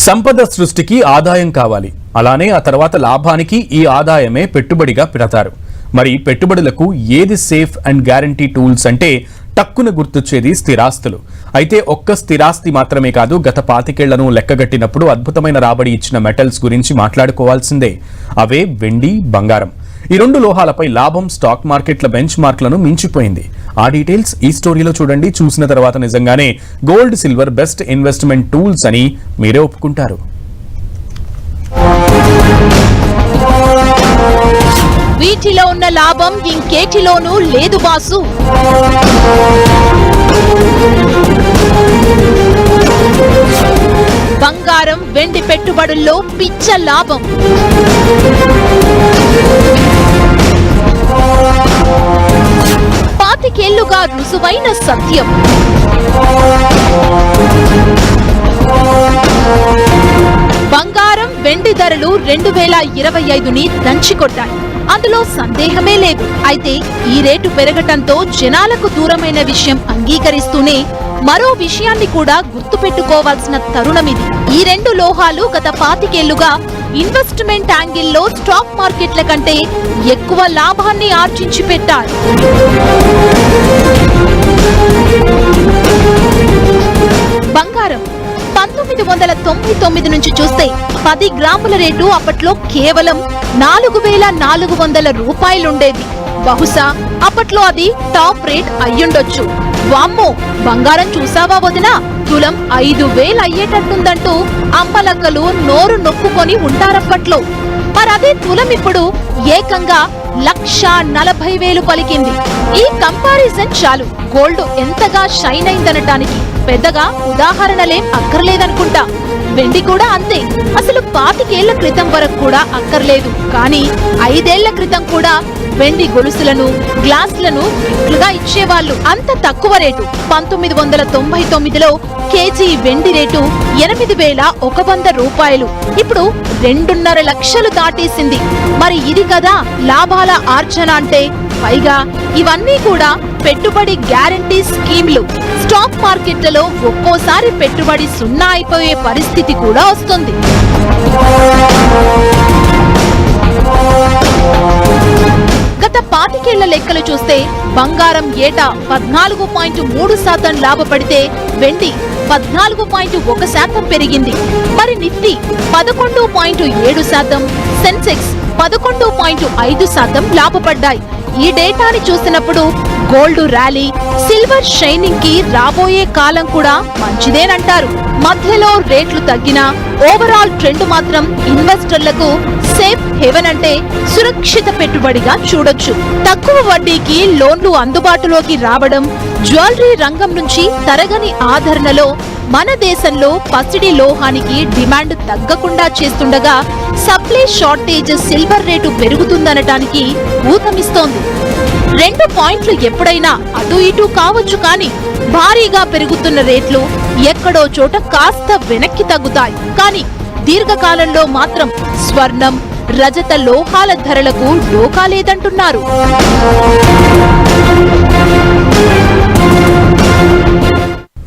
సంపద సృష్టికి ఆదాయం కావాలి. అలానే ఆ తర్వాత లాభానికి ఈ ఆదాయమే పెట్టుబడిగా పెడతారు. మరి పెట్టుబడులకు ఏది సేఫ్ అండ్ గ్యారంటీ టూల్స్ అంటే టక్కున గుర్తొచ్చేది స్థిరాస్తులు. అయితే ఒక్క స్థిరాస్తి మాత్రమే కాదు, గత 25 ఏళ్లను లెక్కగట్టినప్పుడు అద్భుతమైన రాబడి ఇచ్చిన మెటల్స్ గురించి మాట్లాడుకోవాల్సిందే. అవే వెండి, బంగారం. ఈ రెండు లోహాలపై లాభం స్టాక్ మార్కెట్ల బెంచ్ మార్క్లను మించిపోయింది. ఆ డీటెయిల్స్ ఈ స్టోరీలో చూడండి. చూసిన తర్వాత నిజంగానే gold, silver best investment tools అని మీరే ఒప్పుకుంటారు. వీటిలో ఉన్న లాభం ఇంకేటిలోనూ లేదు బాసు. బంగారం, వెండి పెట్టుబడుల్లో పిచ్చ లాభం. పాతికేళ్లుగా రుజువైన సత్యం. బంగారం, వెండి ధరలు 2025ని దంచికొట్టాయి. అందులో సందేహమే లేదు. అయితే ఈ రేటు పెరగటంతో జనాలకు దూరమైన విషయం అంగీకరిస్తూనే మరో విషయాన్ని కూడా గుర్తుపెట్టుకోవాల్సిన తరుణమిది. ఈ రెండు లోహాలు గత 25 ఏళ్లుగా ఇన్వెస్ట్మెంట్ యాంగిల్లో స్టాక్ మార్కెట్ల కంటే ఎక్కువ లాభాన్ని ఆర్జించి పెట్టారు. బంగారం 1999 నుంచి చూస్తే 10 గ్రాముల రేటు అప్పట్లో కేవలం 4,400 రూపాయలుండేది. బహుశా అప్పట్లో అది టాప్ రేట్ అయ్యుండొచ్చు. వామ్మో, బంగారం చూసావా వదినా, తులం 5,000 అయ్యేటట్టుందంటూ అమ్మలక్కలు నోరు నొక్కుకొని ఉంటారప్పట్లో. మరదే తులం ఇప్పుడు ఏకంగా 1,40,000 పలికింది. ఈ కంపారిజన్ చాలు గోల్డ్ ఎంతగా షైన్ అయిందనటానికి. పెద్దగా ఉదాహరణలేం అక్కర్లేదనుకుంటా. వెండి కూడా అంతే. అసలు 25 ఏళ్ల క్రితం వరకు కూడా అక్కర్లేదు. కానీ 5 ఏళ్ల క్రితం కూడా వెండి గొలుసులను, గ్లాసులను గిఫ్ట్లుగా ఇచ్చేవాళ్లు. అంత తక్కువ రేటు. 1999లో కేజీ వెండి రేటు 8,100 రూపాయలు. ఇప్పుడు 2.5 లక్షలు దాటేసింది. మరి ఇది కదా లాభాల ఆర్జన అంటే. పైగా ఇవన్నీ కూడా పెట్టుబడి గ్యారంటీ స్కీమ్లు. స్టాక్ మార్కెట్లలో ఒక్కోసారి పెట్టుబడి సున్నా అయిపోయే పరిస్థితి కూడా వస్తుంది. గత 25 ఏళ్ల లెక్కలు చూస్తే బంగారం ఏటా 14.3% లాభపడితే వెండి 14.1% పెరిగింది. మరి నిఫ్టీ 11.7%, సెన్సెక్స్ 11.5% లాభపడ్డాయి. ఈ డేటాని చూసినప్పుడు గోల్డ్ ర్యాలీ, సిల్వర్ షైనింగ్ కి రాబోయే కాలం కూడా మంచిదేనంటారు. మధ్యలో రేట్లు తగ్గినా ఓవరాల్ ట్రెండ్ మాత్రం ఇన్వెస్టర్లకు సేఫ్ హెవెన్ అంటే సురక్షిత పెట్టుబడిగా చూడొచ్చు. తక్కువ వడ్డీకి లోన్లు అందుబాటులోకి రావడం, జ్యువెలరీ రంగం నుంచి తరగని ఆదరణలో మన దేశంలో పసిడి లోహానికి డిమాండ్ తగ్గకుండా చేస్తుండగా సప్లై షార్టేజ్ సిల్వర్ రేటు పెరుగుతుందనటానికి ఊతమిస్తోంది. 2 పాయింట్లు ఎప్పుడైనా అటు ఇటు కావచ్చు, కానీ భారీగా పెరుగుతున్న రేట్లు ఎక్కడో చోట కాస్త వెనక్కి తగ్గుతాయి. కానీ దీర్ఘకాలంలో మాత్రం స్వర్ణం, రజత లోహాల ధరలకు డోకా లేదంటున్నారు.